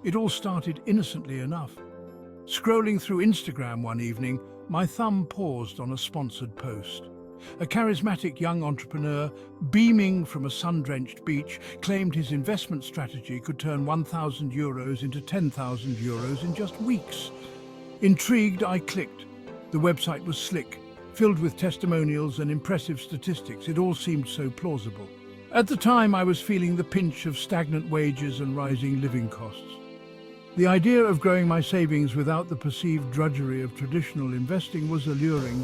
It all started innocently enough. Scrolling through Instagram one evening, my thumb paused on a sponsored post. A charismatic young entrepreneur, beaming from a sun-drenched beach, claimed his investment strategy could turn €1,000 into €10,000 in just weeks. Intrigued, I clicked. The website was slick, filled with testimonials and impressive statistics. It all seemed so plausible. At the time, I was feeling the pinch of stagnant wages and rising living costs. The idea of growing my savings without the perceived drudgery of traditional investing was alluring.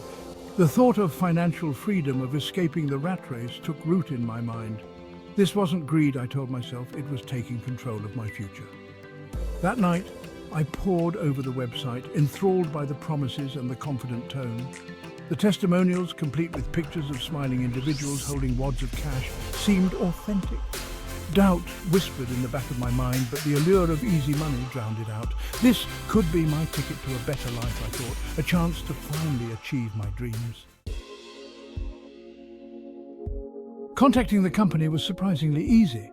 The thought of financial freedom, of escaping the rat race, took root in my mind. This wasn't greed, I told myself, it was taking control of my future. That night, I pored over the website, enthralled by the promises and the confident tone. The testimonials, complete with pictures of smiling individuals holding wads of cash, seemed authentic. Doubt whispered in the back of my mind, but the allure of easy money drowned it out. This could be my ticket to a better life, I thought, a chance to finally achieve my dreams. Contacting the company was surprisingly easy.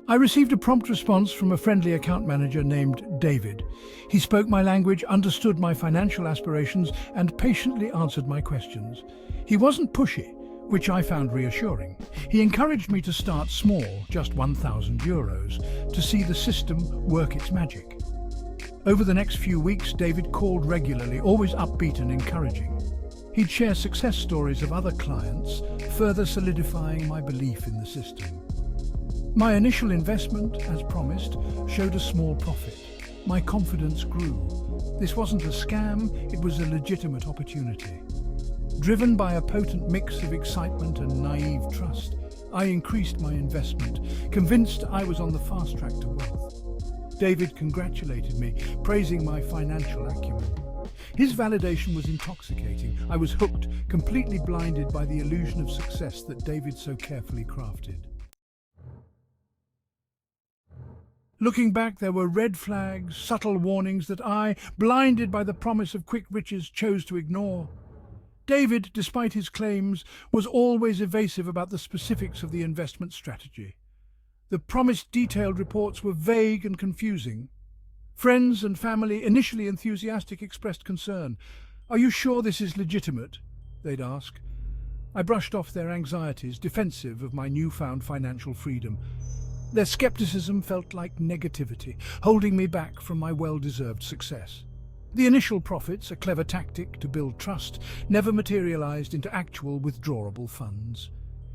I received a prompt response from a friendly account manager named David. He spoke my language, understood my financial aspirations, and patiently answered my questions. He wasn't pushy, which I found reassuring. He encouraged me to start small, just €1,000, to see the system work its magic. Over the next few weeks, David called regularly, always upbeat and encouraging. He'd share success stories of other clients, further solidifying my belief in the system. My initial investment, as promised, showed a small profit. My confidence grew. This wasn't a scam, it was a legitimate opportunity. Driven by a potent mix of excitement and naive trust, I increased my investment, convinced I was on the fast track to wealth. David congratulated me, praising my financial acumen. His validation was intoxicating. I was hooked, completely blinded by the illusion of success that David so carefully crafted. Looking back, there were red flags, subtle warnings that I, blinded by the promise of quick riches, chose to ignore. David, despite his claims, was always evasive about the specifics of the investment strategy. The promised detailed reports were vague and confusing. Friends and family, initially enthusiastic, expressed concern. "Are you sure this is legitimate?" they'd ask. I brushed off their anxieties, defensive of my newfound financial freedom. Their skepticism felt like negativity, holding me back from my well-deserved success. The initial profits, a clever tactic to build trust, never materialized into actual withdrawable funds.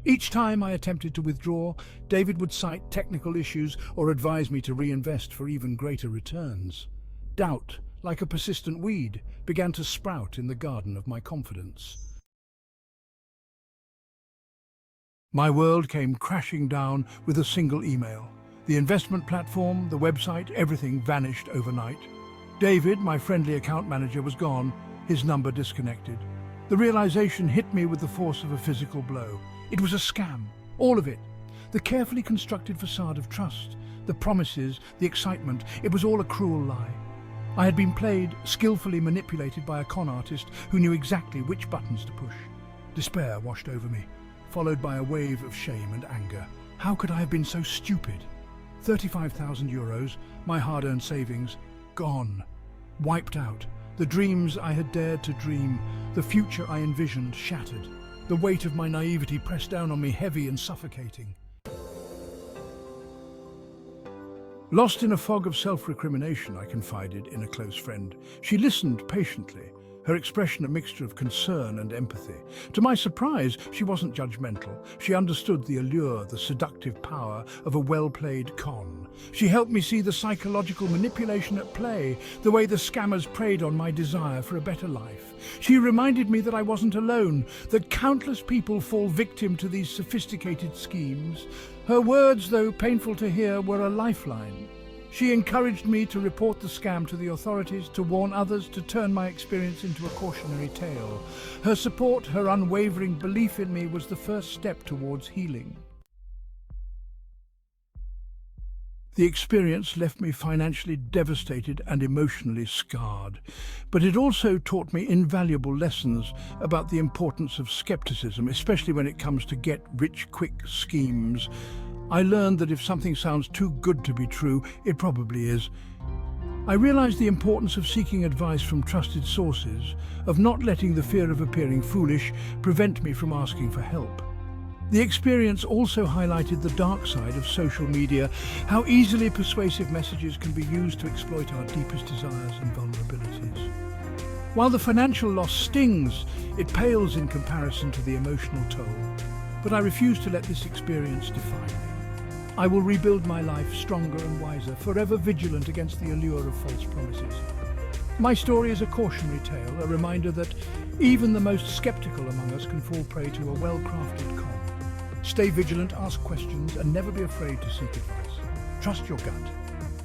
Each time I attempted to withdraw, David would cite technical issues or advise me to reinvest for even greater returns. Doubt, like a persistent weed, began to sprout in the garden of my confidence. My world came crashing down with a single email. The investment platform, the website, everything vanished overnight. David, my friendly account manager, was gone, his number disconnected. The realization hit me with the force of a physical blow. It was a scam, all of it. The carefully constructed facade of trust, the promises, the excitement, it was all a cruel lie. I had been played, skillfully manipulated by a con artist who knew exactly which buttons to push. Despair washed over me, followed by a wave of shame and anger. How could I have been so stupid? €35,000, my hard-earned savings, gone, wiped out. The dreams I had dared to dream, the future I envisioned, shattered. The weight of my naivety pressed down on me, heavy and suffocating. Lost in a fog of self-recrimination, I confided in a close friend. She listened patiently, her expression a mixture of concern and empathy. To my surprise, she wasn't judgmental. She understood the allure, the seductive power of a well-played con. She helped me see the psychological manipulation at play, the way the scammers preyed on my desire for a better life. She reminded me that I wasn't alone, that countless people fall victim to these sophisticated schemes. Her words, though painful to hear, were a lifeline. She encouraged me to report the scam to the authorities, to warn others, to turn my experience into a cautionary tale. Her support, her unwavering belief in me was the first step towards healing. The experience left me financially devastated and emotionally scarred, but it also taught me invaluable lessons about the importance of skepticism, especially when it comes to get-rich-quick schemes. I learned that if something sounds too good to be true, it probably is. I realized the importance of seeking advice from trusted sources, of not letting the fear of appearing foolish prevent me from asking for help. The experience also highlighted the dark side of social media, how easily persuasive messages can be used to exploit our deepest desires and vulnerabilities. While the financial loss stings, it pales in comparison to the emotional toll. But I refuse to let this experience define me. I will rebuild my life stronger and wiser, forever vigilant against the allure of false promises. My story is a cautionary tale, a reminder that even the most skeptical among us can fall prey to a well-crafted con. Stay vigilant, ask questions, and never be afraid to seek advice. Trust your gut.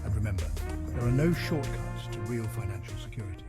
And remember, there are no shortcuts to real financial security.